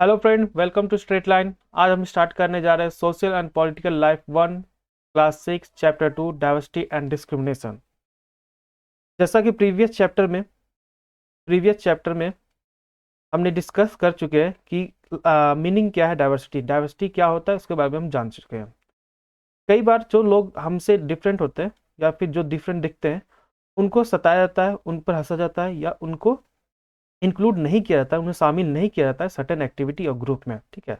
Hello friend, welcome to straight line. आज हम start करने जा रहे हैं social and political life one, class 6, chapter 2, diversity and discrimination. जैसा कि प्रीवियस चैप्टर में हमने डिस्कस कर चुके हैं कि मीनिंग क्या है डाइवर्सिटी, डाइवर्सिटी क्या होता है उसके बारे में हम जान चुके हैं। कई बार जो लोग हमसे डिफरेंट होते हैं या फिर जो डिफरेंट दिखते हैं उनको सताया जाता है, उन पर हंसा जाता है या उनको इंक्लूड नहीं किया जाता है, उन्हें शामिल नहीं किया जाता है सर्टेन एक्टिविटी और ग्रुप में। ठीक है,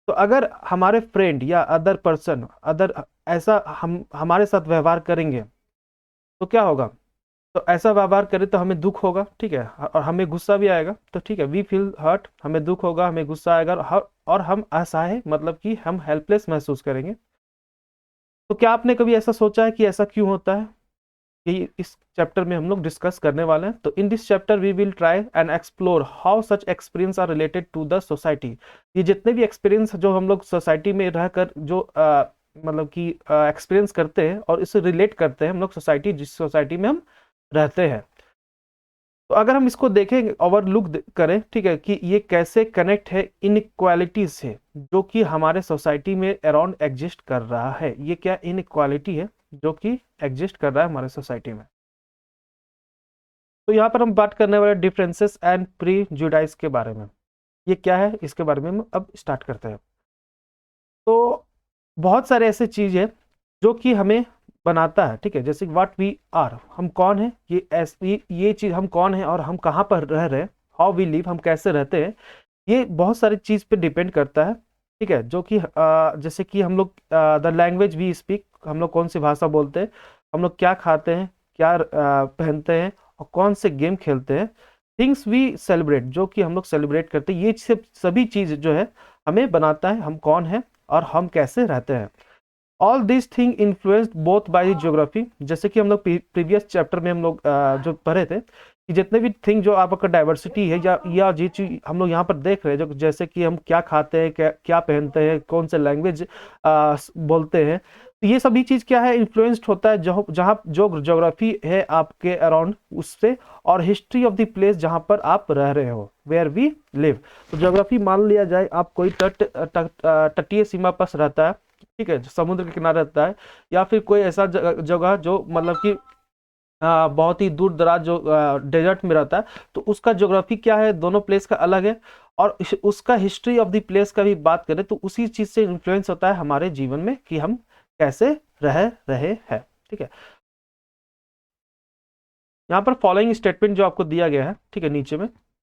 तो अगर हमारे फ्रेंड या अदर पर्सन अदर ऐसा हम हमारे साथ व्यवहार करेंगे तो क्या होगा? तो ऐसा व्यवहार करें तो हमें दुख होगा, ठीक है, और हमें गुस्सा भी आएगा। तो ठीक है, वी फील हर्ट, हमें दुख होगा, हमें गुस्सा आएगा और हम असहाय, मतलब कि हम हेल्पलेस महसूस करेंगे। तो क्या आपने कभी ऐसा सोचा है कि ऐसा क्यों होता है? यही इस चैप्टर में हम लोग डिस्कस करने वाले हैं। तो in this chapter we will try and explore how such experience are related to the society. ये जितने भी एक्सपीरियंस जो हम लोग सोसाइटी में रहकर जो मतलब कि एक्सपीरियंस करते हैं और इससे रिलेट करते हैं हम लोग सोसाइटी, जिस सोसाइटी में हम रहते हैं। तो अगर हम इसको देखें, ओवरलुक करें, ठीक है, कि ये कैसे कनेक्ट है इनइक्वालिटी से जो कि हमारे सोसाइटी में अराउंड एग्जिस्ट कर रहा है। ये क्या इनइक्वालिटी है जो कि एग्जिस्ट कर रहा है हमारे सोसाइटी में? तो यहाँ पर हम बात करने वाले डिफरेंसेस एंड प्रीजुडाइज के बारे में। ये क्या है, इसके बारे में हम अब स्टार्ट करते हैं। तो बहुत सारे ऐसे चीज है जो कि हमें बनाता है, ठीक है, जैसे व्हाट वी आर, हम कौन है, ये चीज हम कौन है और हम कहाँ पर रह रहे हैं, हाउ वी लिव, हम कैसे रहते हैं, ये बहुत सारी चीज पे डिपेंड करता है। ठीक है, जो कि जैसे कि हम लोग द लैंग्वेज वी स्पीक, हम लोग कौन सी भाषा बोलते हैं, हम लोग क्या खाते हैं, क्या पहनते हैं और कौन से गेम खेलते हैं, थिंग्स वी सेलिब्रेट, जो कि हम लोग सेलिब्रेट करते हैं, ये सब सभी चीज जो है हमें बनाता है हम कौन है और हम कैसे रहते हैं। All this thing influenced both by geography, जैसे कि हम लोग प्रीवियस चैप्टर में हम लोग जो पढ़े थे कि जितने भी थिंग जो आपका डाइवर्सिटी है या जी चीज हम लोग यहाँ पर देख रहे हैं, जो जैसे कि हम क्या खाते हैं, क्या पहनते हैं, कौन से लैंग्वेज बोलते हैं, तो ये सभी चीज क्या है, इन्फ्लुएंस्ड होता है जो जहाँ जो ज्योग्राफी है आपके अराउंड उससे, और हिस्ट्री ऑफ द प्लेस जहाँ पर आप रह रहे हो, वेयर वी लिव। तो ज्योग्राफी मान लिया जाए आप कोई तटीय सीमा पर रहता है, ठीक है, जो समुद्र के किनारे रहता है, या फिर कोई ऐसा जगह जो मतलब कि बहुत ही दूर दराज जो डेजर्ट में रहता है, तो उसका ज्योग्राफी क्या है, दोनों प्लेस का अलग है। और उसका हिस्ट्री ऑफ द प्लेस का भी बात करें तो उसी चीज से इन्फ्लुएंस होता है हमारे जीवन में कि हम कैसे रह रहे हैं। ठीक है, यहाँ पर फॉलोइंग स्टेटमेंट जो आपको दिया गया है, ठीक है, नीचे में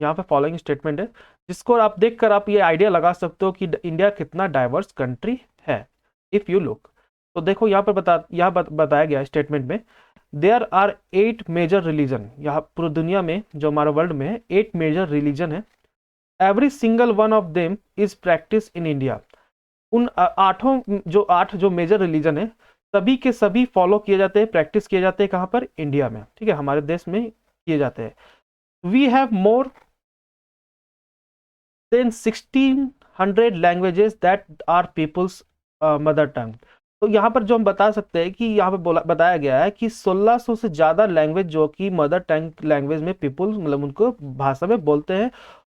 यहाँ पे फॉलोइंग स्टेटमेंट है जिसको आप देखकर आप ये आइडिया लगा सकते हो कि इंडिया कितना डाइवर्स कंट्री है। इफ यू लुक, तो देखो यहाँ पर बताया गया स्टेटमेंट में, देयर आर 8 मेजर रिलीजन, यहाँ पूरी दुनिया में जो हमारे वर्ल्ड में है 8 मेजर रिलीजन है। Every single one of them is practice in India. उन आठ जो मेजर रिलीजन है सभी के सभी फॉलो किए जाते हैं, प्रैक्टिस किए जाते हैं, कहाँ पर? इंडिया में, ठीक है, हमारे देश में किए जाते हैं। We have more than 1600 languages that are people's mother tongue. तो यहाँ पर जो हम बता सकते हैं कि यहाँ पे बताया गया है कि 1600 से ज्यादा लैंग्वेज जो कि मदर टंग लैंग्वेज में पीपल मतलब उनको भाषा में बोलते हैं,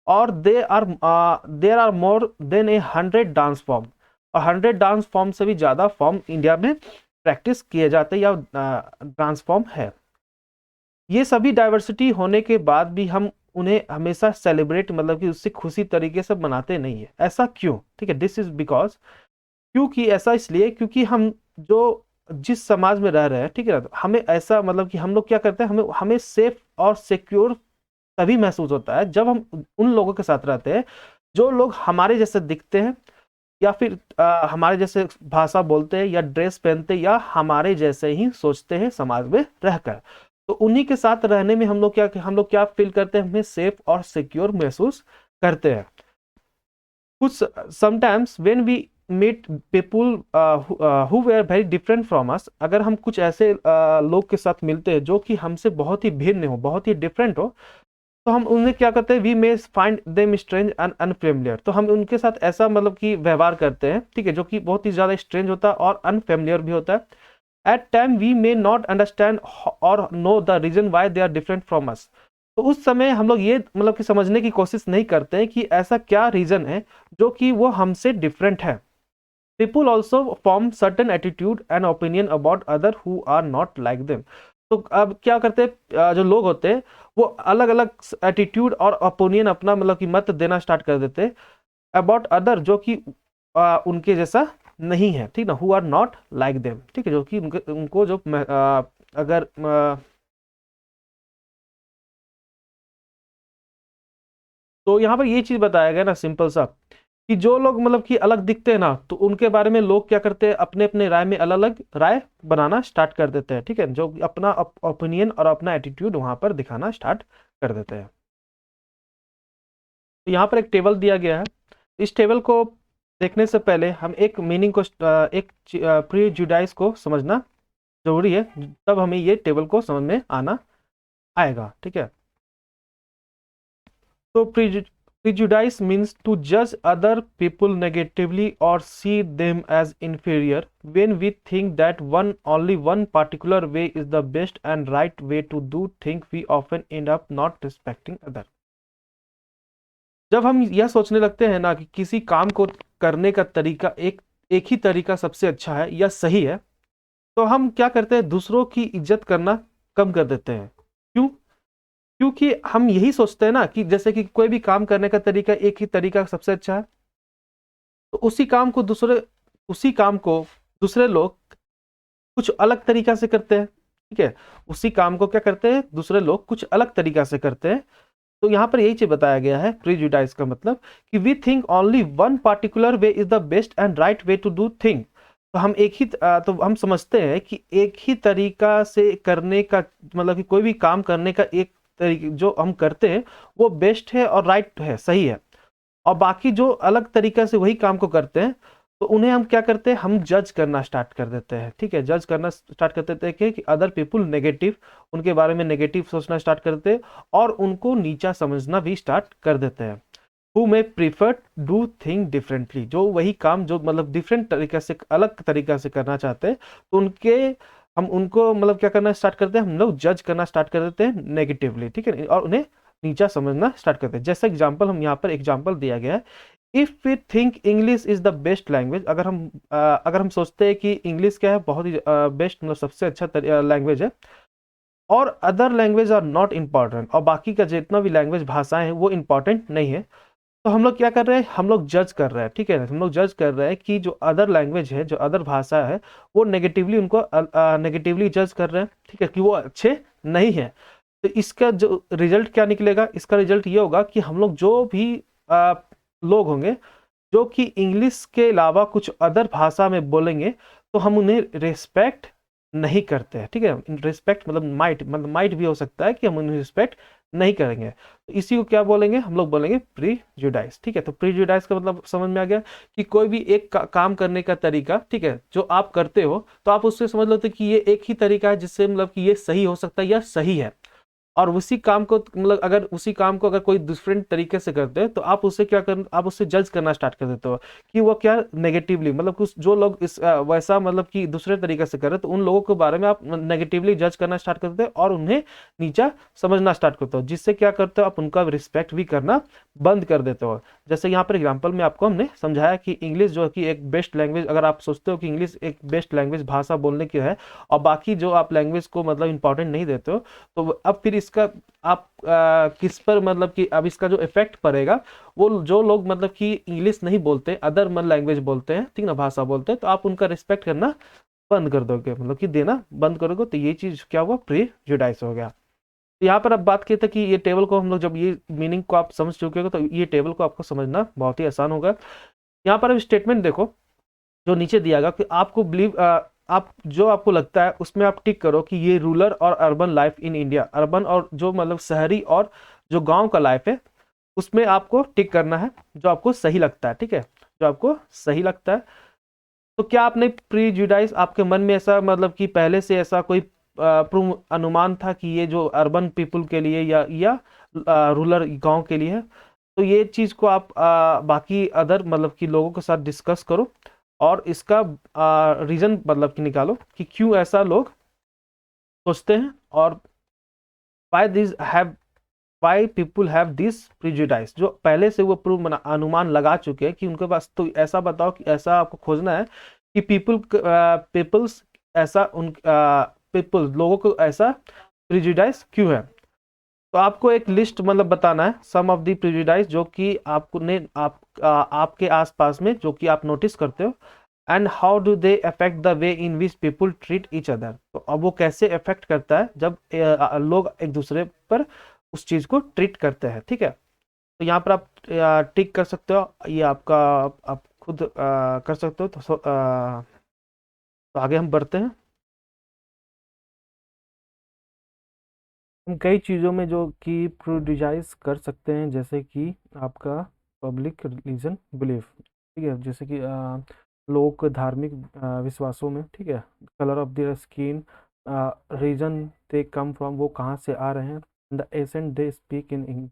और there are more than 100 dance form, और 100 डांस फॉर्म से भी ज्यादा फॉर्म इंडिया में प्रैक्टिस किए जाते हैं या डांस फॉर्म है। ये सभी डाइवर्सिटी होने के बाद भी हम उन्हें हमेशा सेलिब्रेट, मतलब कि उससे खुशी तरीके से मनाते नहीं है। ऐसा क्यों? ठीक है, दिस इज बिकॉज, क्योंकि ऐसा इसलिए क्योंकि हम जो जिस समाज में रह रहे हैं, ठीक है ना, तो हमें ऐसा मतलब कि हम लोग क्या करते हैं, हमें हमें सेफ और सिक्योर तभी महसूस होता है जब हम उन लोगों के साथ रहते हैं जो लोग हमारे जैसे दिखते हैं, या फिर हमारे जैसे भाषा बोलते हैं या ड्रेस पहनते हैं या हमारे जैसे ही सोचते हैं समाज में रहकर। तो उन्हीं के साथ रहने में हम लोग क्या फील करते हैं, हमें सेफ और सिक्योर महसूस करते हैं। कुछ sometimes when we meet people who were very different from us, अगर हम कुछ ऐसे लोग के साथ मिलते हैं जो कि हमसे बहुत ही भिन्न हो, बहुत ही डिफरेंट हो, तो हम उन्हें क्या करते हैं, we may find them strange and unfamiliar. तो हम उनके साथ ऐसा मतलब कि व्यवहार करते हैं, ठीक है, जो कि बहुत ही ज्यादा स्ट्रेंज होता है और अनफेमिलियर भी होता है। At time we may not understand और know the reason why they are different from us. तो उस समय हम लोग ये मतलब कि समझने की कोशिश नहीं करते हैं कि ऐसा क्या रीजन है जो कि वो हमसे डिफरेंट है। People also form certain attitude and opinion about other who are not like them. तो अब क्या करते हैं, जो लोग होते हैं वो अलग अलग एटीट्यूड और ओपिनियन अपना मतलब कि मत देना स्टार्ट कर देते हैं अबाउट अदर जो कि उनके जैसा नहीं है, ठीक ना, who are not like them, ठीक है, जो कि उनको जो अगर तो यहाँ पर ये चीज बताया गया ना सिंपल सा, कि जो लोग मतलब कि अलग दिखते हैं ना, तो उनके बारे में लोग क्या करते हैं, अपने अपने राय में अलग अलग राय बनाना स्टार्ट कर देते हैं, ठीक है, जो अपना ओपिनियन और अपना एटीट्यूड वहां पर दिखाना स्टार्ट कर देते हैं। तो यहाँ पर एक टेबल दिया गया है। इस टेबल को देखने से पहले हम एक मीनिंग को एक प्रीजुडाइज को समझना जरूरी है, तब हमें ये टेबल को समझ में आना आएगा, ठीक है। तो prejudice means to judge other people negatively or see them as inferior when we think that only one particular way is the best and right way to do things. We often end up not respecting other. जब हम यह सोचने लगते हैं ना कि किसी काम को करने का तरीका एक एक ही तरीका सबसे अच्छा है या सही है, तो हम क्या करते हैं, दूसरों की इज्जत करना कम कर देते हैं। क्यों? क्योंकि हम यही सोचते हैं ना कि जैसे कि कोई भी काम करने का तरीका एक ही तरीका सबसे अच्छा है, तो उसी काम को दूसरे लोग कुछ अलग तरीका से करते हैं, ठीक है, उसी काम को क्या करते हैं, दूसरे लोग कुछ अलग तरीका से करते हैं। तो यहाँ पर यही चीज बताया गया है प्रीजुडाइज का मतलब कि we think only one particular way is the best and right way to do thing. तो हम तो हम समझते हैं कि एक ही तरीका से करने का मतलब कि कोई भी काम करने का एक तरीके जो हम करते हैं वो बेस्ट है और राइट है, सही है, और बाकी जो अलग तरीका से वही काम को करते हैं तो उन्हें हम क्या करते हैं, हम जज करना स्टार्ट कर देते हैं, ठीक है, जज करना स्टार्ट कर देते हैं कि अदर पीपुल नेगेटिव, उनके बारे में नेगेटिव सोचना स्टार्ट करते हैं और उनको नीचा समझना भी स्टार्ट कर देते हैं। Who may prefer do thing differently, जो वही काम जो मतलब डिफरेंट तरीके से अलग तरीका से करना चाहते हैं, तो हम उनको मतलब क्या करना स्टार्ट करते हैं, हम लोग जज करना स्टार्ट कर देते हैं नेगेटिवली, ठीक है, और उन्हें नीचा समझना स्टार्ट करते हैं। जैसा एग्जाम्पल हम यहाँ पर एग्जाम्पल दिया गया है, if we think English is the best language, अगर हम सोचते हैं कि इंग्लिश क्या है, बहुत ही बेस्ट मतलब सबसे अच्छा लैंग्वेज है, और other language are not important, और बाकी का जितना भी लैंग्वेज भाषाएं हैं वो इम्पॉर्टेंट नहीं है, तो हम लोग क्या कर रहे हैं, हम लोग जज कर रहे हैं, ठीक है, हम लोग जज कर रहे हैं कि जो अदर लैंग्वेज है, जो अदर भाषा है, वो नेगेटिवली उनको नेगेटिवली जज कर रहे हैं, ठीक है, कि वो अच्छे नहीं है। तो इसका जो रिजल्ट क्या निकलेगा, इसका रिजल्ट ये होगा कि हम लोग जो भी लोग होंगे जो कि इंग्लिश के अलावा कुछ अदर भाषा में बोलेंगे, तो हम उन्हें रिस्पेक्ट नहीं करते हैं, ठीक है, रिस्पेक्ट मतलब माइट भी हो सकता है कि हम उन्हें रिस्पेक्ट नहीं करेंगे, तो इसी को क्या बोलेंगे, हम लोग बोलेंगे प्रीजुडाइज, ठीक है। तो प्रीजुडाइज का मतलब समझ में आ गया कि कोई भी एक काम करने का तरीका, ठीक है, जो आप करते हो तो आप उससे समझ लेते कि ये एक ही तरीका है जिससे मतलब कि ये सही हो सकता है या सही है, और उसी काम को मतलब अगर उसी काम को अगर कोई डिफरेंट तरीके से करते हैं तो आप उससे क्या कर आप उससे जज करना स्टार्ट कर देते हो कि वो क्या नेगेटिवली मतलब कुछ जो लोग इस वैसा मतलब कि दूसरे तरीके से कर रहे हैं तो उन लोगों के बारे में आप नेगेटिवली जज करना स्टार्ट करते हो और उन्हें नीचा समझना स्टार्ट करते हो, जिससे क्या करते हो, आप उनका रिस्पेक्ट भी करना बंद कर देते हो। जैसे यहाँ पर एग्जाम्पल में आपको हमने समझाया कि इंग्लिश जो कि एक बेस्ट लैंग्वेज, अगर आप सोचते हो कि इंग्लिश एक बेस्ट लैंग्वेज भाषा बोलने की है और बाकी जो आप लैंग्वेज को मतलब इंपॉर्टेंट नहीं देते हो, तो अब फिर इसका आप किस पर मतलब कि अब इसका जो इफेक्ट पड़ेगा, वो जो लोग मतलब कि इंग्लिश नहीं बोलते, अदर मन लैंग्वेज बोलते हैं, ठीक ना, भाषा बोलते हैं, तो आप उनका रिस्पेक्ट करना बंद कर दोगे, मतलब कि देना बंद करोगे, तो ये चीज क्या हुआ, प्रीजुडाइज हो गया। तो यहाँ पर अब बात की थी कि ये टेबल को हम लोग जब ये मीनिंग को आप समझ चुके हो तो ये टेबल को आपको समझना बहुत ही आसान होगा। यहाँ पर अब स्टेटमेंट देखो जो नीचे दिया गया कि आपको बिलीव आप जो आपको लगता है उसमें आप टिक करो कि ये रूरल और urban life in India, urban और जो मतलब शहरी और जो गांव का लाइफ है उसमें आपको टिक करना है जो आपको सही लगता है, ठीक है, जो आपको सही लगता है। तो क्या आपने प्रीजुडाइज आपके मन में ऐसा मतलब कि पहले से ऐसा कोई पूर्व अनुमान था कि ये जो अर्बन पीपल के लिए या रूरल गांव के लिए है, तो ये चीज को आप बाकी अदर मतलब कि लोगों के साथ डिस्कस करो और इसका रीजन मतलब कि निकालो कि क्यों ऐसा लोग सोचते हैं और why these have why people have this prejudice, जो पहले से वो पूर्व अनुमान लगा चुके हैं कि उनके पास, तो ऐसा बताओ कि ऐसा आपको खोजना है कि पीपल्स ऐसा उन पीपल लोगों को ऐसा प्रिजुडाइज क्यों है। तो आपको एक लिस्ट मतलब बताना है सम ऑफ द प्रिजुडाइज जो कि आपके आसपास में जो कि आप नोटिस करते हो, and how do they affect the way in which people treat each other. तो अब वो कैसे अफेक्ट करता है जब लोग एक दूसरे पर उस चीज को ट्रीट करते हैं, ठीक है। तो यहाँ पर आप टिक कर सकते हो, ये आपका आप खुद कर सकते हो। तो आगे हम बढ़ते हैं। हम कई चीज़ों में जो कि प्रोड्यूजाइज कर सकते हैं, जैसे कि आपका पब्लिक रिलीजन बिलीफ, ठीक है, जैसे कि लोगों के धार्मिक विश्वासों में, ठीक है, colour of their skin, reason they come from, वो कहाँ से आ रहे हैं, the accent they speak in,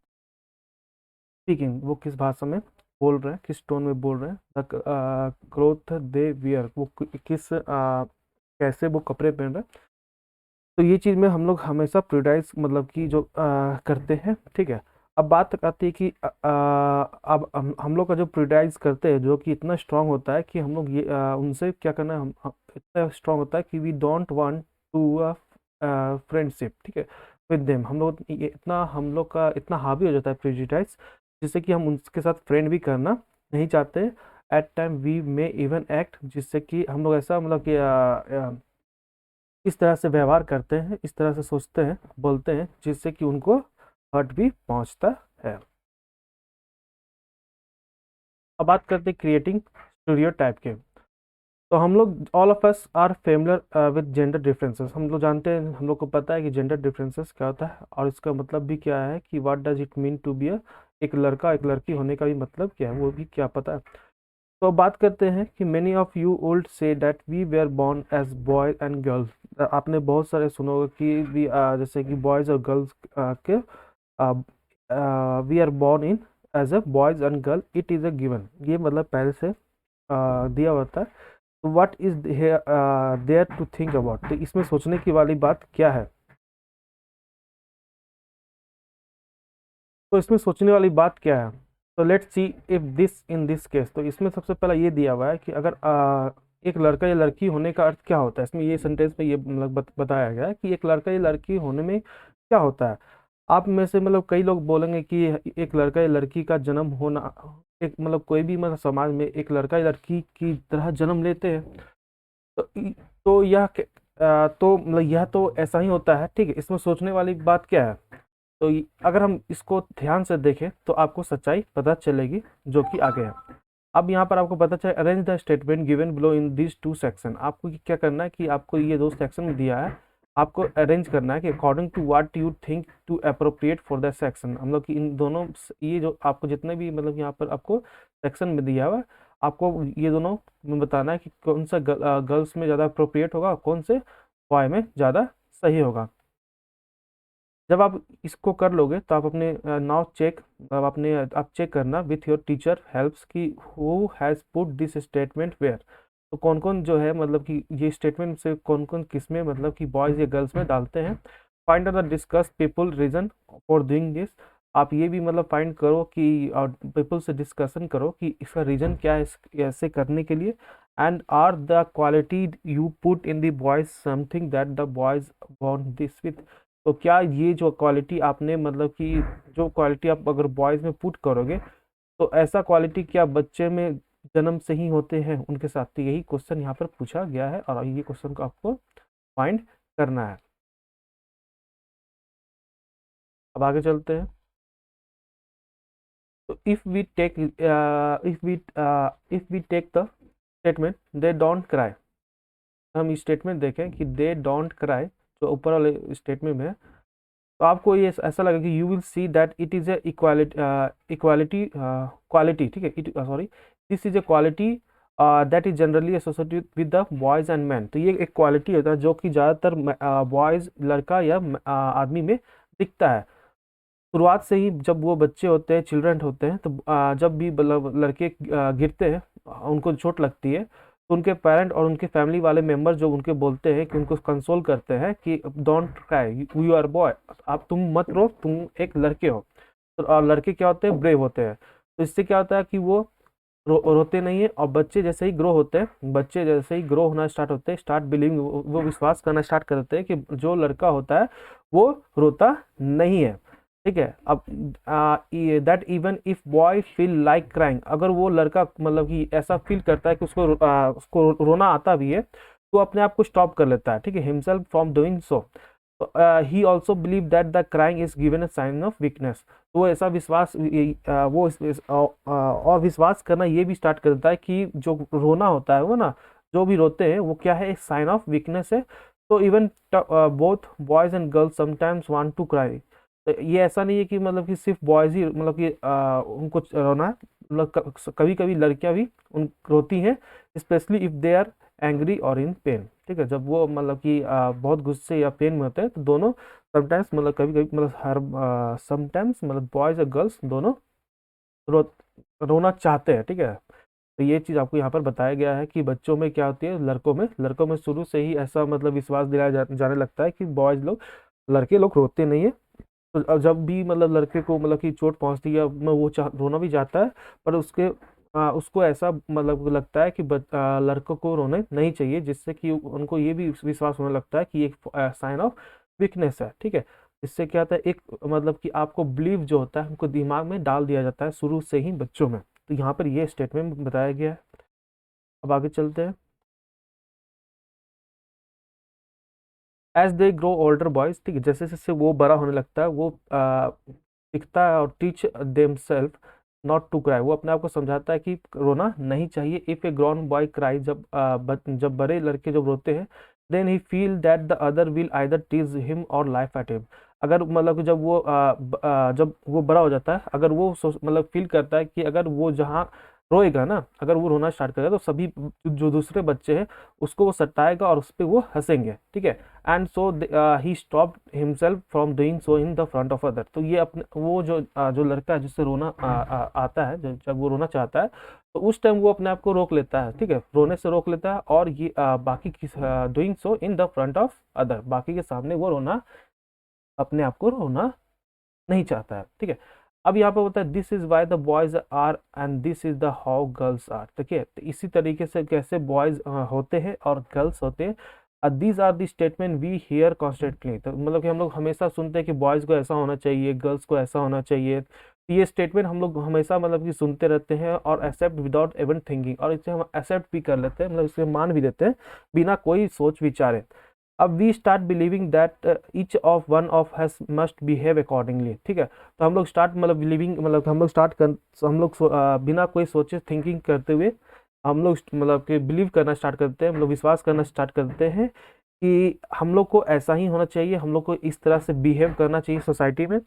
speaking वो किस भाषा में बोल रहे हैं, किस टोन में बोल रहे हैं, द क्लोथ दे वियर वो किस कैसे वो कपड़े पहन रहे हैं। तो ये चीज़ में हम लोग हमेशा प्रियोरिटाइज मतलब कि जो करते हैं, ठीक है। अब बात आती है कि अब हम लोग का जो प्रियोरिटाइज करते हैं जो कि इतना स्ट्रांग होता है कि हम लोग ये उनसे क्या करना है, इतना स्ट्रांग होता है कि we don't want to friendship, ठीक है, विद देम। हम लोग ये इतना हम लोग का इतना हावी हो जाता है प्रियोरिटाइज, जिससे कि हम उनके साथ फ्रेंड भी करना नहीं चाहते। At time we may even act, जिससे कि हम लोग ऐसा मतलब कि इस तरह से व्यवहार करते हैं, इस तरह से सोचते हैं, बोलते हैं, जिससे कि उनको हर्ट भी पहुंचता है। अब बात करते हैं क्रिएटिंग स्टीरियोटाइप के। तो हम लोग all of us are familiar with gender differences, हम लोग जानते हैं, हम लोग को पता है कि जेंडर डिफरेंसेस क्या होता है और इसका मतलब भी क्या है कि what does it mean to be a, एक लड़का एक लड़की होने का भी मतलब क्या है वो भी क्या पता है। तो अब बात करते हैं कि many of you old say that we were born as boy and girls. आपने बहुत सारे सुना होगा कि जैसे कि बॉयज़ और गर्ल्स के we are born in as a boys and girl, it is a given, ये मतलब पहले से दिया होता है। तो what is there to think about, तो इसमें सोचने की वाली बात क्या है। तो इसमें सोचने वाली बात क्या है, तो let's see if this in this case. तो इसमें सबसे पहला ये दिया हुआ है कि अगर एक लड़का या लड़की होने का अर्थ क्या होता है, इसमें ये सेंटेंस में ये मतलब बताया गया है कि एक लड़का या लड़की होने में क्या होता है। आप में से मतलब कई लोग बोलेंगे कि एक लड़का या लड़की का जन्म होना, एक मतलब कोई भी मतलब समाज में एक लड़का या लड़की की तरह जन्म लेते हैं। तो तो तो मतलब यह तो ऐसा ही होता है, ठीक है। इसमें सोचने वाली बात क्या है, तो अगर हम इसको ध्यान से देखें तो आपको सच्चाई पता चलेगी जो कि आगे है। अब यहाँ पर आपको पता चले, arrange the statement given below in this two section. आपको क्या करना है कि आपको ये दो सेक्शन में दिया है, आपको अरेंज करना है कि according to what you think to appropriate for the section. हम लोग कि इन दोनों ये जो आपको जितने भी मतलब यहाँ पर आपको सेक्शन में दिया हुआ है, आपको ये दोनों में बताना है कि कौन सा गर्ल्स में ज़्यादा अप्रोप्रिएट होगा और कौन से बॉय में ज़्यादा सही होगा। जब आप इसको कर लोगे तो आप अपने नाउ चेक, अब अपने आप चेक करना विथ योर टीचर हेल्प्स कि who has put this statement where. तो कौन कौन जो है मतलब कि ये स्टेटमेंट से कौन कौन किस में मतलब कि बॉयज़ या गर्ल्स में डालते हैं। Find out the discuss people reason for doing this. आप ये भी मतलब फाइंड करो कि और पीपल से डिस्कशन करो कि इसका रीजन क्या है ऐसे करने के लिए। And are the quality you put in the boys something that the boys want this with. तो क्या ये जो क्वालिटी आपने मतलब कि जो क्वालिटी आप अगर बॉयज़ में पुट करोगे, तो ऐसा क्वालिटी क्या बच्चे में जन्म से ही होते हैं उनके साथ। तो यही क्वेश्चन यहाँ पर पूछा गया है और ये क्वेश्चन को आपको फाइंड करना है। अब आगे चलते हैं। तो if we take the statement they don't cry, हम स्टेटमेंट देखें कि दे डोंट क्राई जो ऊपर वाले स्टेटमेंट में है, तो आपको ये ऐसा लगेगा कि you will see that it is a equality quality, ठीक है, it sorry, this is a quality that is generally associated with the boys and man. तो ये एक क्वालिटी होता है जो कि ज़्यादातर बॉयज़ लड़का या आदमी में दिखता है। शुरुआत से ही जब वो बच्चे होते हैं, चिल्ड्रन होते हैं, तो जब भी मतलब लड़के गिरते हैं, उनको चोट लगती है, तो उनके पेरेंट और उनके फैमिली वाले मेंबर जो उनके बोलते हैं कि उनको कंसोल करते हैं कि don't cry, you are boy, आप तुम मत रो, तुम एक लड़के हो। तो और लड़के क्या होते हैं, ब्रेव होते हैं। तो इससे क्या होता है कि वो रोते नहीं है। और बच्चे जैसे ही ग्रो होते हैं, बच्चे जैसे ही ग्रो होना स्टार्ट होते हैं, स्टार्ट बिलीविंग, वो विश्वास करना स्टार्ट करते हैं कि जो लड़का होता है वो रोता नहीं है। ठीक है। अब that even if boy feel like crying, अगर वो लड़का मतलब कि ऐसा फील करता है कि उसको रोना आता भी है, तो अपने आप को स्टॉप कर लेता है। ठीक है, himself from doing so. He also believe that the crying is given a sign of weakness. तो ऐसा विश्वास और विश्वास करना ये भी स्टार्ट कर देता है कि जो रोना होता है वो ना, जो भी रोते हैं वो क्या है, एक साइन ऑफ वीकनेस है। तो even both boys and girls sometimes want to cry. तो ये ऐसा नहीं है कि मतलब कि सिर्फ बॉयज ही मतलब कि उनको रोना है, मतलब कभी कभी लड़कियां भी उन रोती हैं, specially if they are angry और इन पेन। ठीक है, जब वो मतलब कि बहुत गुस्से या पेन में होते हैं, तो दोनों समटाइम्स मतलब कभी कभी मतलब हर समटाइम्स मतलब बॉयज और गर्ल्स दोनों रो रोना चाहते हैं। ठीक है। तो ये चीज़ आपको यहाँ पर बताया गया है कि बच्चों में क्या होती है, लड़कों में शुरू से ही ऐसा मतलब विश्वास दिलाया जाने लगता है कि बॉयज लोग, लड़के लोग रोते नहीं है। तो अब जब भी मतलब लड़के को मतलब कि चोट पहुंचती है, मैं वो रोना भी चाहता है, पर उसको ऐसा मतलब लगता है कि लड़कों को रोने नहीं चाहिए, जिससे कि उनको ये भी विश्वास होने लगता है कि एक साइन ऑफ वीकनेस है। ठीक है। इससे क्या होता है, एक मतलब कि आपको बिलीव जो होता है उनको दिमाग में डाल दिया जाता है शुरू से ही बच्चों में। तो यहाँ पर ये स्टेटमेंट बताया गया है। अब आगे चलते हैं। As they grow older boys, ठीक है, जैसे जैसे वो बड़ा होने लगता है, वो सीखता है और teach them self not to cry, वो अपने आप को समझाता है कि रोना नहीं चाहिए। If a grown boy cry, जब बड़े लड़के जब रोते हैं, then he feel that the other will either tease him और लाइफ एट हिम। अगर मतलब कि जब वो बड़ा हो जाता है, अगर वो मतलब फील करता है कि अगर वो जहाँ रोएगा ना, अगर वो रोना स्टार्ट करेगा, तो सभी जो दूसरे बच्चे हैं उसको वो सताएगा और उस पर वो हंसेंगे। ठीक है। And so he stop himself from doing so in the front of other. तो ये अपने वो जो लड़का है जिससे रोना आता है, जब वो रोना चाहता है, तो उस टाइम वो अपने आप को रोक लेता है। ठीक है, रोने से रोक लेता है, और ये बाकी की doing so in the front of other, बाकी के सामने वो रोना, अपने आप को रोना नहीं चाहता है। ठीक है। अब यहाँ पे होता है this is why the boys are and this is the how girls are. ठीक है, तो इसी तरीके से कैसे बॉयज होते हैं और गर्ल्स होते हैं। These are the statement we hear constantly. तो मतलब कि हम लोग हमेशा सुनते हैं कि बॉयज को ऐसा होना चाहिए, गर्ल्स को ऐसा होना चाहिए। तो ये स्टेटमेंट हम लोग हमेशा मतलब कि सुनते रहते हैं और एक्सेप्ट विदाउट इवन थिंकिंग, और इसे हम एक्सेप्ट भी कर लेते हैं, मतलब इसे मान भी लेते हैं बिना कोई सोच विचारे। अब we start believing that each of one of has must behave accordingly. ठीक है, तो हम लोग स्टार्ट मतलब बिलीविंग मतलब हम लोग स्टार्ट कर हम लोग बिना कोई सोचे थिंकिंग करते हुए हम लोग मतलब कि बिलीव करना स्टार्ट करते हैं, हम लोग विश्वास करना स्टार्ट करते हैं कि हम लोग को ऐसा ही होना चाहिए, हम लोग को इस तरह से बिहेव करना चाहिए सोसाइटी में।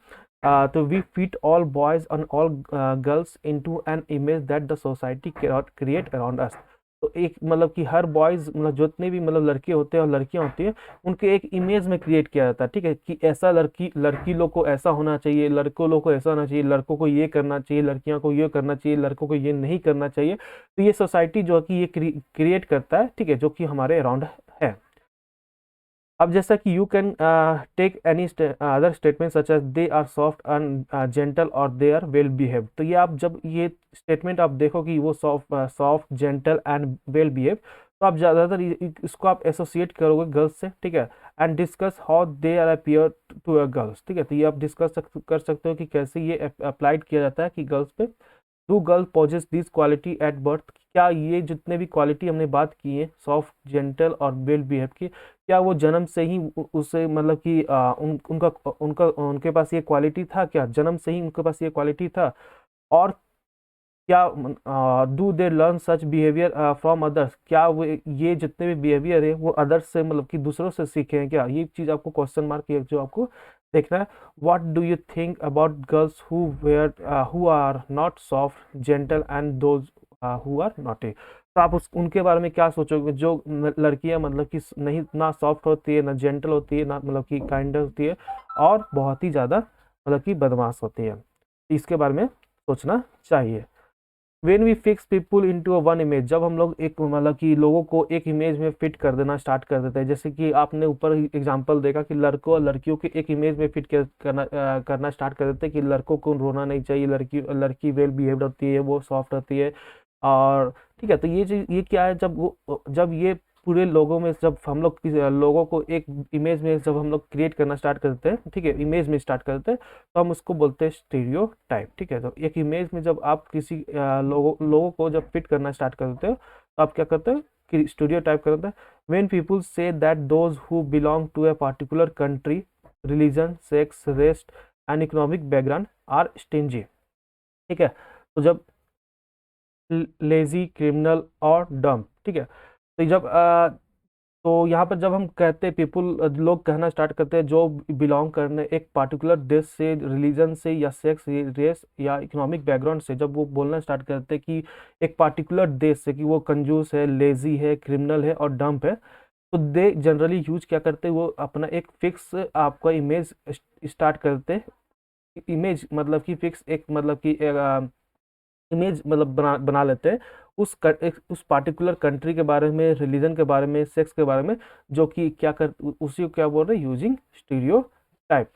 तो we fit all boys and all girls into an image that the society create around us. तो एक मतलब कि हर बॉयज मतलब जितने भी मतलब लड़के होते हैं और लड़कियां होती हैं, उनके एक इमेज में क्रिएट किया जाता है। ठीक है, कि ऐसा लड़की लड़की लोग को ऐसा होना चाहिए, लड़कों लोग को ऐसा होना चाहिए, लड़कों को ये करना चाहिए, लड़कियों को ये करना चाहिए, लड़कों को ये नहीं करना चाहिए। तो ये सोसाइटी जो है कि ये क्रिएट करता है। ठीक है, जो कि हमारे अराउंड है। अब जैसा कि you can take any other statement such as they are soft and gentle और दे आर वेल बिहेव। तो ये आप जब ये स्टेटमेंट आप देखो कि वो soft gentle and well behave, तो आप ज़्यादातर इसको आप एसोसिएट करोगे गर्ल्स से। ठीक है। And discuss how they are appear to a girls. ठीक है, तो ये आप डिस्कस कर सकते हो कि कैसे ये अप्लाइड किया जाता है कि गर्ल्स पे। Do girl possess this quality at birth, क्या ये जितने भी क्वालिटी हमने बात की है सॉफ्ट जेंटल और वेल बिहेव की, क्या वो जन्म से ही उसे मतलब कि उनका उनका उनके पास ये क्वालिटी था, क्या जन्म से ही उनके पास ये क्वालिटी था? और क्या do they learn such behaviour from others, क्या वो ये जितने भी बिहेवियर है वो अदर्स से मतलब कि दूसरों से सीखे हैं क्या? ये चीज़ आपको क्वेश्चन मार्क जो आपको देखना है। What do you think about girls who are not soft gentle and those who are naughty? तो आप उस उनके बारे में क्या सोचोगे, जो लड़कियां मतलब कि नहीं ना सॉफ्ट होती है, ना जेंटल होती है, ना मतलब कि काइंड होती है, और बहुत ही ज़्यादा मतलब कि बदमाश होती है? इसके बारे में सोचना चाहिए। When we fix people into a one image, जब हम लोग एक मतलब कि लोगों को एक इमेज में फिट कर देना स्टार्ट कर देते हैं, जैसे कि आपने ऊपर एग्जांपल देखा कि लड़कों और लड़कियों के एक इमेज में फिट करना स्टार्ट कर देते हैं कि लड़कों को रोना नहीं चाहिए, लड़की लड़की वेल बिहेव्ड होती है, वो सॉफ्ट होती है। और ठीक है, तो ये चीज ये क्या है, जब ये पूरे लोगों में जब हम लोग लोगों को एक इमेज में जब हम लोग क्रिएट करना स्टार्ट करते हैं, ठीक है, इमेज में स्टार्ट करते हैं, तो हम उसको बोलते हैं स्टीरियोटाइप। ठीक है, तो एक इमेज में जब आप किसी लोगों को जब फिट करना स्टार्ट करते हो, तो आप क्या करते हो कि स्टीरियोटाइप करते हैं। When people say that those who belong to a particular country, religion, sex, race and economic background are stingy. ठीक है, तो जब लेजी, क्रिमिनल और डम, ठीक है, तो तो यहाँ पर जब हम कहते हैं पीपुल, लोग कहना स्टार्ट करते हैं जो बिलोंग करने एक पार्टिकुलर देश से, रिलीजन से, या सेक्स, रेस या इकोनॉमिक बैकग्राउंड से, जब वो बोलना स्टार्ट करते हैं कि एक पार्टिकुलर देश से कि वो कंजूस है, लेजी है, क्रिमिनल है और डम्प है, तो दे जनरली यूज क्या करते हैं, वो अपना एक फिक्स आपका इमेज स्टार्ट करते हैं। इमेज मतलब कि फिक्स एक मतलब कि इमेज मतलब बना लेते हैं उस पार्टिकुलर कंट्री के बारे में, रिलीजन के बारे में, सेक्स के बारे में, जो कि क्या कर उसी को क्या बोल रहे हैं, यूजिंग स्टीरियोटाइप।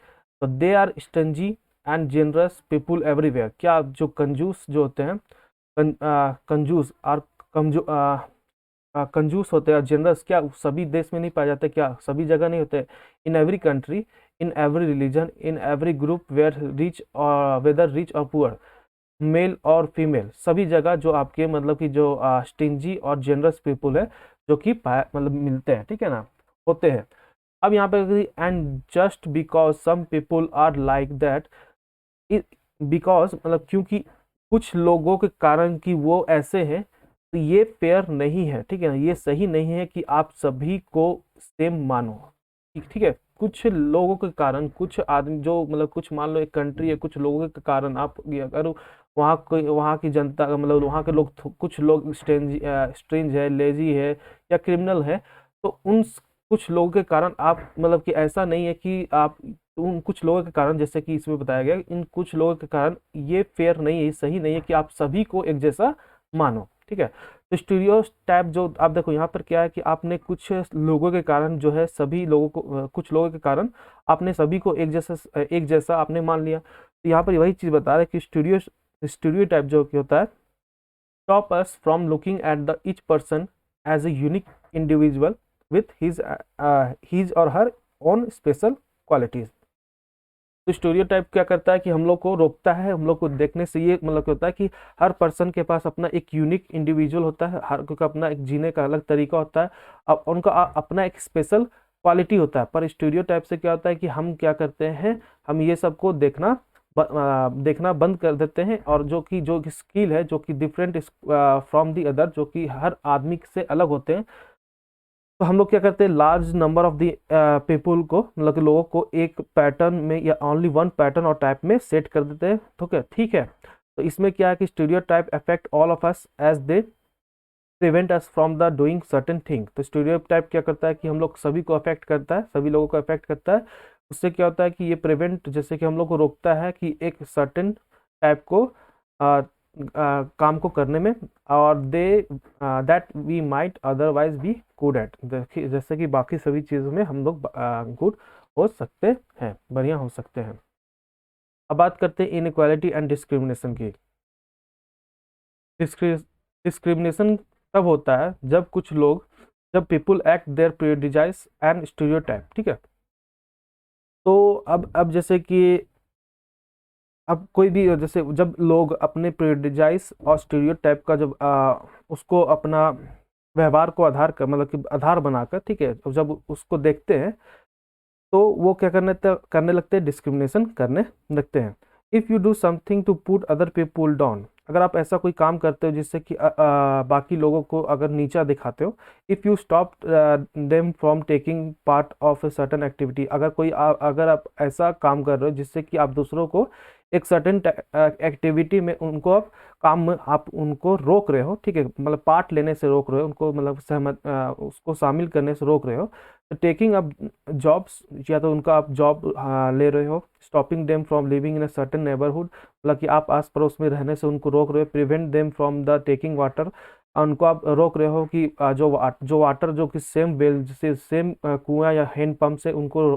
तो they are stingy and generous people everywhere, क्या जो कंजूस जो होते हैं, कंजूस और कमजो कंजूस होते हैं और जनरस क्या सभी देश में नहीं पाए जाते, क्या सभी जगह नहीं होते। In every country, in every religion, in every group, where rich और वेदर रिच और पुअर, मेल और फीमेल, सभी जगह जो आपके मतलब कि जो स्टिंजी और जेनरस पीपुल है, जो कि मतलब मिलते हैं, ठीक है ना, होते हैं। अब यहाँ पे and just because some people are like that, because मतलब क्योंकि कुछ लोगों के कारण कि वो ऐसे हैं, तो ये फेयर नहीं है, ठीक है ना, ये सही नहीं है कि आप सभी को सेम मानो। ठीक है, कुछ लोगों के कारण, कुछ आदमी जो मतलब कुछ मान लो एक कंट्री है, कुछ लोगों के कारण आप अगर वहाँ की जनता मतलब वहाँ के लोग कुछ लोग स्ट्रेंज है, लेजी है या क्रिमिनल है, तो उन कुछ लोगों के कारण आप मतलब कि ऐसा नहीं है कि आप उन कुछ लोगों के कारण, जैसे कि इसमें बताया गया, इन कुछ लोगों के कारण ये फेयर नहीं है, ये सही नहीं है कि आप सभी को एक जैसा मानो। ठीक है, तो स्टीरियोटाइप जो आप देखो यहाँ पर क्या है कि आपने कुछ लोगों के कारण जो है सभी लोगों को कुछ लोगों के कारण आपने सभी को एक जैसा आपने मान लिया। तो यहाँ पर वही चीज बता रहा है कि स्टीरियोटाइप जो कि होता है, stop us from looking at the each person as a unique individual with his or her own special qualities। तो स्टीरियोटाइप क्या करता है कि हम लोग को रोकता है, हम लोग को देखने से ये मतलब क्या होता है कि हर पर्सन के पास अपना एक यूनिक इंडिविजुअल होता है, हर को अपना एक जीने का अलग तरीका होता है, अब उनका अपना एक स्पेशल क्वालिटी होता है। पर स्टीरियोटाइप से क्या होता है कि हम क्या करते हैं, हम ये सबको देखना बंद कर देते हैं, और जो स्किल है जो कि डिफरेंट फ्रॉम दी अदर, जो कि हर आदमी से अलग होते हैं, तो हम लोग क्या करते हैं, large number of the people को मतलब कि लोगों को एक पैटर्न में या ओनली वन पैटर्न और टाइप में सेट कर देते हैं। ठीक है, तो इसमें क्या है कि stereotype affect all of us as they prevent us from the doing certain thing. तो स्टीरियोटाइप क्या करता है कि हम लोग सभी को अफेक्ट करता है, सभी लोगों को अफेक्ट करता है। उससे क्या होता है कि ये प्रिवेंट, जैसे कि हम लोग को रोकता है कि एक सर्टेन टाइप को काम को करने में, और they that we might otherwise be good at, जैसे कि बाकी सभी चीज़ों में हम लोग गुड हो सकते हैं, बढ़िया हो सकते हैं। अब बात करते हैं इनइक्वालिटी एंड डिस्क्रिमिनेशन की। डिस्क्रिमिनेशन तब होता है जब people act their prejudice and stereotype. ठीक है, तो अब जैसे कि अब कोई भी जैसे जब लोग अपने प्रेजुडिस और स्टीरियोटाइप का जब उसको अपना व्यवहार को आधार कर मतलब कि आधार बनाकर, ठीक है, तो जब उसको देखते हैं, तो वो क्या करने लगते हैं, डिस्क्रिमिनेशन करने लगते हैं। If you do something to put other people down, अगर आप ऐसा कोई काम करते हो जिससे कि बाकी लोगों को अगर नीचा दिखाते हो। If you stop them from taking part of a certain activity, अगर आप ऐसा काम कर रहे हो जिससे कि आप दूसरों को एक सर्टेन एक्टिविटी में उनको आप काम में आप उनको रोक रहे हो, ठीक है, मतलब पार्ट लेने से रोक रहे हो उनको, मतलब सहमत उसको शामिल करने से रोक रहे हो। तो टेकिंग अप जॉब्स, या तो उनका आप जॉब ले रहे हो। Stopping them from living in a certain neighbourhood, मतलब कि आप आस पड़ोस में रहने से उनको रोक रहे हो। Prevent them from the taking water, उनको आप रोक रहे हो कि जो वाटर जो कि सेम वेल से सेम कुआं या हैंड पंप से उनको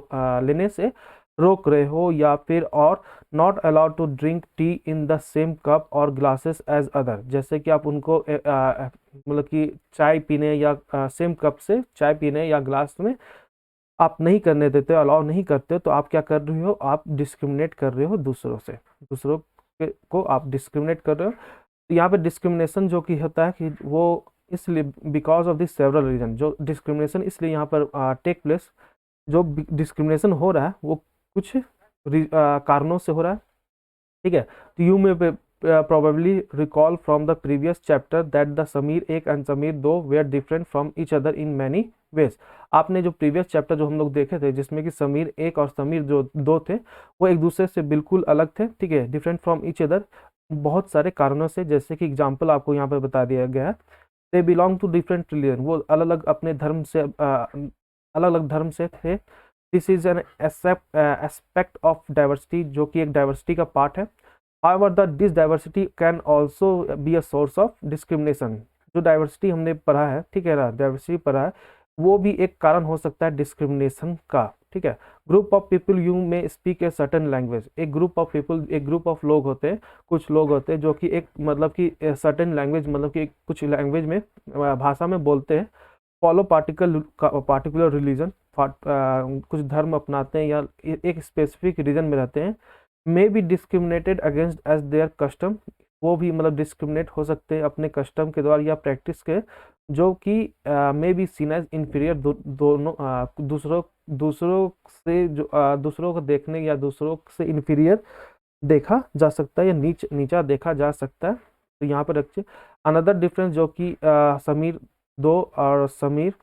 लेने से रोक रहे हो। या फिर और not allowed to drink tea in the same cup और ग्लासेस एज अदर, जैसे कि आप उनको मतलब कि चाय पीने या सेम कप से चाय पीने या ग्लास में आप नहीं करने देते, अलाउ नहीं करते हो, तो आप क्या कर रहे हो, आप डिस्क्रिमिनेट कर रहे हो दूसरों से, दूसरों को आप डिस्क्रिमिनेट कर रहे हो। तो यहाँ पे डिस्क्रिमिनेशन जो कि होता है कि वो इसलिए because of this several reason, जो डिस्क्रिमिनेशन इसलिए यहाँ पर टेक प्लेस, जो डिस्क्रिमिनेशन हो रहा है वो कुछ कारणों से हो रहा है, ठीक है। तो you may probably recall from the previous chapter that the Sameer एक एंड समीर दो were different from each other in many ways। आपने जो प्रीवियस चैप्टर जो हम लोग देखे थे जिसमें कि समीर एक और समीर जो दो थे वो एक दूसरे से बिल्कुल अलग थे, ठीक है, डिफरेंट फ्रॉम ईच अदर बहुत सारे कारणों से, जैसे कि एग्जांपल आपको यहाँ पर बता दिया गया है। They belong to different religion, वो अलग अलग अपने धर्म से अलग अलग धर्म से थे। This is an aspect of diversity, जो कि एक डाइवर्सिटी का पार्ट है। However, this diversity can also be a source of discrimination। जो डाइवर्सिटी हमने पढ़ा है, ठीक है ना, डाइवर्सिटी पढ़ा है, वो भी एक कारण हो सकता है डिस्क्रिमिनेशन का, ठीक है। ग्रुप ऑफ पीपल यू में स्पीक ए सर्टेन लैंग्वेज, एक ग्रुप ऑफ पीपल, एक ग्रुप ऑफ लोग होते हैं, कुछ लोग होते हैं जो कि एक मतलब कि सर्टेन लैंग्वेज, मतलब कि कुछ लैंग्वेज में भाषा में बोलते हैं। फॉलो पार्टिकुलर रिलीजन, कुछ धर्म अपनाते हैं या एक स्पेसिफिक रीजन में रहते हैं। May be discriminated against as their custom, वो भी मतलब डिस्क्रिमिनेट हो सकते हैं अपने कस्टम के द्वारा या प्रैक्टिस के, जो कि may be seen as inferior, दोनों दूसरों दूसरों से जो दूसरों को देखने या दूसरों से इन्फीरियर देखा जा सकता है या नीचा देखा जा सकता है। तो यहाँ पर रखिए अनदर डिफरेंस जो कि समीर दो और समीर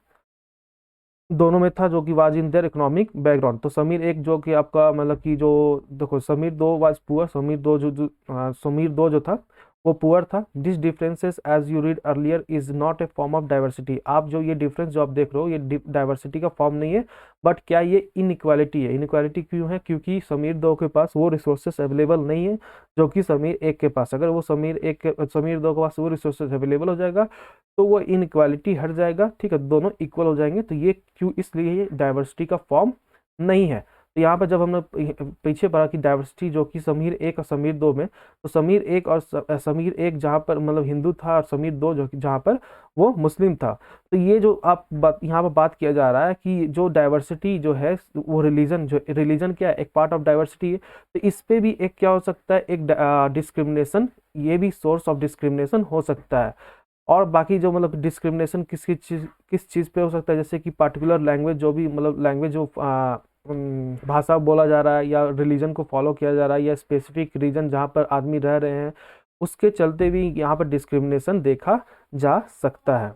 दोनों में था, जो कि was in their economic background. तो समीर एक जो कि आपका मतलब कि जो देखो समीर दो वाज पुअर, समीर दो समीर दो जो था वो पुअर था। This differences as you read earlier is not a form of diversity, आप जो ये डिफरेंस जो आप देख रहे हो ये डाइवर्सिटी का फॉर्म नहीं है, बट क्या ये इनइक्वालिटी है। इनइक्वालिटी क्यों है, क्योंकि समीर दो के पास वो रिसोर्सेस अवेलेबल नहीं है जो कि समीर एक के पास। अगर वो समीर दो के पास वो रिसोर्सेस अवेलेबल हो जाएगा तो वो इनइक्वालिटी हट जाएगा, ठीक है, दोनों इक्वल हो जाएंगे। तो ये क्यों, इसलिए ये डाइवर्सिटी का फॉर्म नहीं है। तो यहाँ पर जब हमने पीछे पढ़ा कि डाइवर्सिटी जो कि समीर एक और समीर दो में, तो समीर एक और समीर एक जहाँ पर मतलब हिंदू था और समीर दो जो जहाँ पर वो मुस्लिम था। तो ये जो आप यहाँ पर बात किया जा रहा है कि जो डाइवर्सिटी जो है वो रिलीजन, जो रिलीजन क्या है, एक पार्ट ऑफ डाइवर्सिटी है। तो इस पे भी एक क्या हो सकता है, एक डिस्क्रिमिनेशन, ये भी सोर्स ऑफ डिस्क्रिमिनेशन हो सकता है। और बाकी जो मतलब डिस्क्रिमिनेशन किस चीज़ पे हो सकता है, जैसे कि पार्टिकुलर लैंग्वेज, जो भी मतलब लैंग्वेज जो भाषा बोला जा रहा है या रिलीजन को फॉलो किया जा रहा है या स्पेसिफिक रीजन जहाँ पर आदमी रह रहे हैं, उसके चलते भी यहाँ पर डिस्क्रिमिनेशन देखा जा सकता है।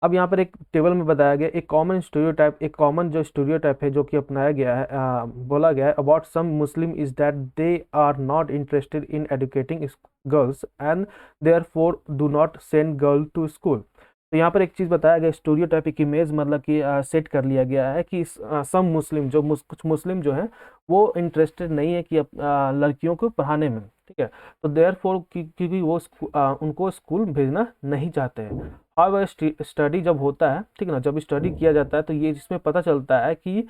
अब यहाँ पर एक टेबल में बताया गया एक कॉमन स्टीरियोटाइप, एक कॉमन जो स्टीरियोटाइप है जो कि अपनाया गया है, बोला गया है about some Muslim is that they are not interested in educating girls and therefore do not send girl to school. तो यहाँ पर एक चीज़ बताया गया, स्टीरियोटाइप एक इमेज मतलब कि सेट कर लिया गया है कि सम मुस्लिम जो कुछ मुस्लिम जो हैं वो इंटरेस्टेड नहीं है कि लड़कियों को पढ़ाने में, ठीक है। तो देयरफॉर क्योंकि वो उनको स्कूल भेजना नहीं चाहते हैं। हाउएवर स्टडी जब होता है, ठीक है ना, जब स्टडी किया जाता है तो ये इसमें पता चलता है कि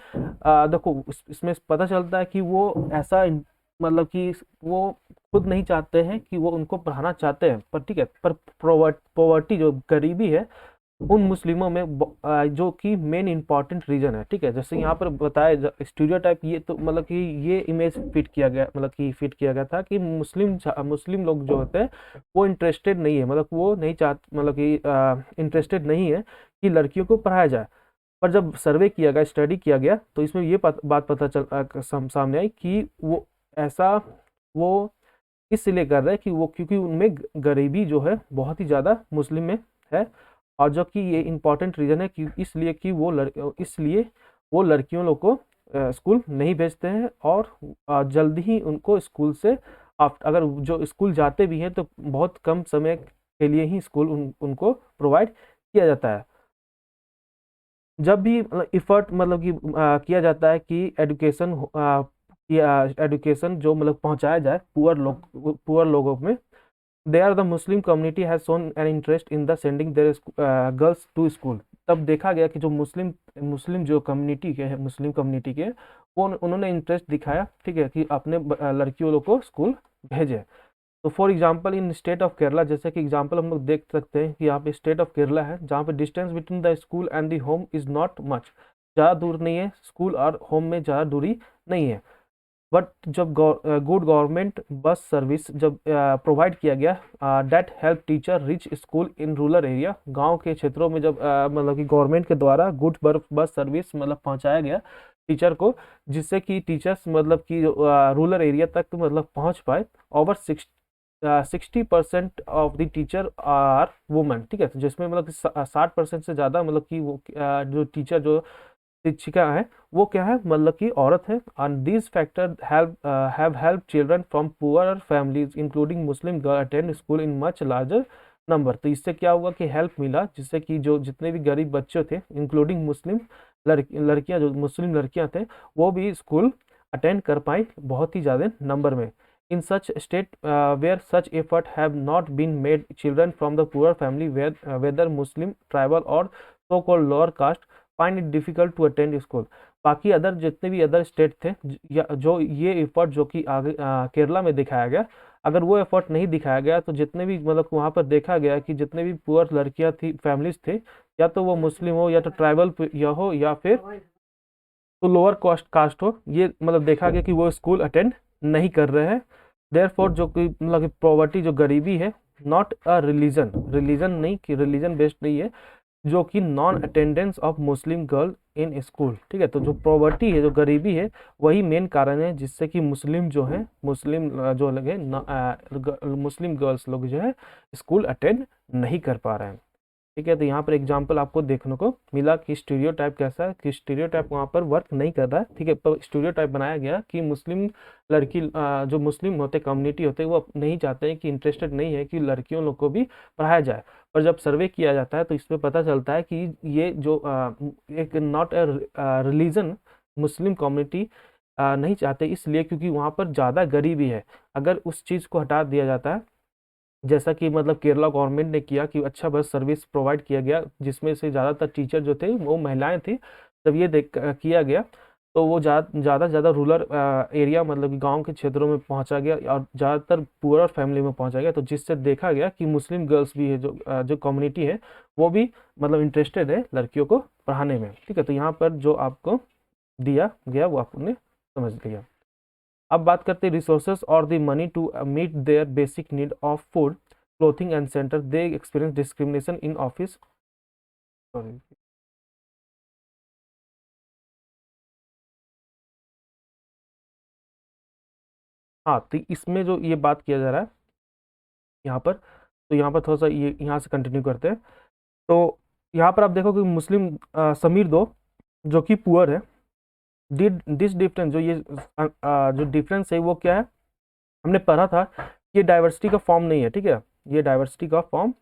देखो इसमें पता चलता है कि वो ऐसा मतलब कि वो खुद नहीं चाहते हैं कि वो उनको पढ़ाना चाहते हैं, पर ठीक है, पर पॉवर्टी जो गरीबी है उन मुस्लिमों में जो कि मेन इंपॉर्टेंट रीजन है, ठीक है। जैसे यहाँ पर बताया स्टीरियोटाइप, ये तो मतलब कि ये इमेज फिट किया गया, मतलब कि फिट किया गया था कि मुस्लिम लोग जो होते हैं वो इंटरेस्टेड नहीं है, मतलब वो नहीं चाहते, मतलब कि इंटरेस्टेड नहीं है कि लड़कियों को पढ़ाया जाए। पर जब सर्वे किया गया, स्टडी किया गया, तो इसमें ये बात पता सामने आई कि वो ऐसा वो इसलिए कर रहे हैं कि वो क्योंकि उनमें गरीबी जो है बहुत ही ज़्यादा मुस्लिम में है, और जो कि ये इम्पोर्टेंट रीज़न है कि इसलिए कि इसलिए वो लड़कियों लोग को स्कूल नहीं भेजते हैं, और जल्दी ही उनको स्कूल से अगर जो स्कूल जाते भी हैं तो बहुत कम समय के लिए ही स्कूल उनको प्रोवाइड किया जाता है। जब भी इफर्ट मतलब कि किया जाता है कि एजुकेशन जो मतलब पहुंचाया जाए पुअर लोगों में, there the Muslim community has shown an interest in the sending their girls to school. तब देखा गया कि जो मुस्लिम मुस्लिम जो कम्युनिटी के हैं, मुस्लिम कम्युनिटी के, वो उन्होंने इंटरेस्ट दिखाया, ठीक है, कि अपने लड़कियों लोग को स्कूल भेजे। तो for example in state of Kerala, जैसे कि एग्जांपल हम लोग देख सकते हैं कि यहाँ पे स्टेट ऑफ केरला है, जहाँ पे distance between the school and the home is not much, ज़्यादा दूर नहीं है, स्कूल और होम में ज़्यादा दूरी नहीं है। बट जब गुड गवर्नमेंट बस सर्विस जब प्रोवाइड किया गया, that help teacher rich school in rural area, गांव के क्षेत्रों में जब मतलब कि गवर्नमेंट के द्वारा गुड बस सर्विस मतलब पहुंचाया गया टीचर को, जिससे कि टीचर्स मतलब कि रूरल एरिया तक मतलब पहुंच पाए। Over 60% of the teacher are women, ठीक है, तो जिसमें मतलब 60% से ज़्यादा मतलब कि वो जो टीचर जो शिक्षिका है वो क्या है, मतलब कि औरत है। And this factor have help children from poor families including Muslim girl attend school in much larger number. तो इससे क्या हुआ कि हेल्प मिला, जिससे कि जो जितने भी गरीब बच्चे थे इंक्लूडिंग मुस्लिम लड़कियां, जो मुस्लिम लड़कियां थे, वो भी स्कूल अटेंड कर पाई बहुत ही ज़्यादा नंबर में। In such state where such effort have not been made, children from the poor family whether Muslim tribal और so called lower caste find it difficult to attend school. बाकी अदर जितने भी other state थे, जो ये effort जो कि आगे केरला में दिखाया गया, अगर वो एफर्ट नहीं दिखाया गया तो जितने भी मतलब वहाँ पर देखा गया कि जितने भी पुअर लड़कियां थी, फैमिलीज थे, या तो वो मुस्लिम हो या तो ट्राइबल या हो या फिर तो लोअर कास्ट हो, ये मतलब देखा गया कि वो स्कूल अटेंड नहीं कर रहे हैं। देयरफॉर जो कि मतलब कि पॉवर्टी जो गरीबी है, नॉट अ रिलीजन नहीं, कि रिलीजन बेस्ड नहीं है, जो कि non attendance of Muslim girl in school, ठीक है। तो जो पॉवर्टी है, जो गरीबी है, वही मेन कारण है जिससे कि मुस्लिम जो है, मुस्लिम जो लगे मुस्लिम गर्ल्स लोग जो है स्कूल अटेंड नहीं कर पा रहे हैं, ठीक है। तो यहाँ पर एग्जाम्पल आपको देखने को मिला कि स्टीरियोटाइप कैसा है, कि स्टीरियोटाइप वहाँ पर वर्क नहीं कर रहा है, ठीक है। पर स्टीरियोटाइप बनाया गया कि मुस्लिम लड़की जो मुस्लिम होते कम्युनिटी होते वो नहीं चाहते हैं, कि इंटरेस्टेड नहीं है कि लड़कियों लोग को भी पढ़ाया जाए। पर जब सर्वे किया जाता है तो इसमें पता चलता है कि ये जो एक not a religion, Muslim community नहीं चाहते, इसलिए क्योंकि वहाँ पर ज़्यादा गरीबी है। अगर उस चीज़ को हटा दिया जाता है, जैसा कि मतलब केरला गवर्नमेंट ने किया कि अच्छा बस सर्विस प्रोवाइड किया गया, जिसमें से ज़्यादातर टीचर जो थे वो महिलाएं थी, जब ये देख किया गया तो वो ज़्यादा से ज़्यादा रूरल एरिया मतलब कि गांव के क्षेत्रों में पहुंचा गया, और ज़्यादातर पुअर फैमिली में पहुंचा गया। तो जिससे देखा गया कि मुस्लिम गर्ल्स भी है, जो कम्युनिटी है, वो भी मतलब इंटरेस्टेड है लड़कियों को पढ़ाने में, ठीक है। तो यहाँ पर जो आपको दिया गया वो आपने समझ लिया। अब बात करते हैं रिसोर्सेज और the money to meet their basic need of food, clothing and centre, they experience discrimination in office. Sorry, हाँ, तो इसमें जो ये बात किया जा रहा है यहाँ पर, तो यहाँ पर थोड़ा सा ये यहाँ से कंटिन्यू करते हैं। तो यहाँ पर आप देखो कि मुस्लिम समीर दो जो कि पुअर है, दिस डिफरेंस जो ये जो डिफरेंस है वो क्या है, हमने पढ़ा था, ये डाइवर्सिटी का फॉर्म नहीं है, ठीक है, ये डाइवर्सिटी का फॉर्म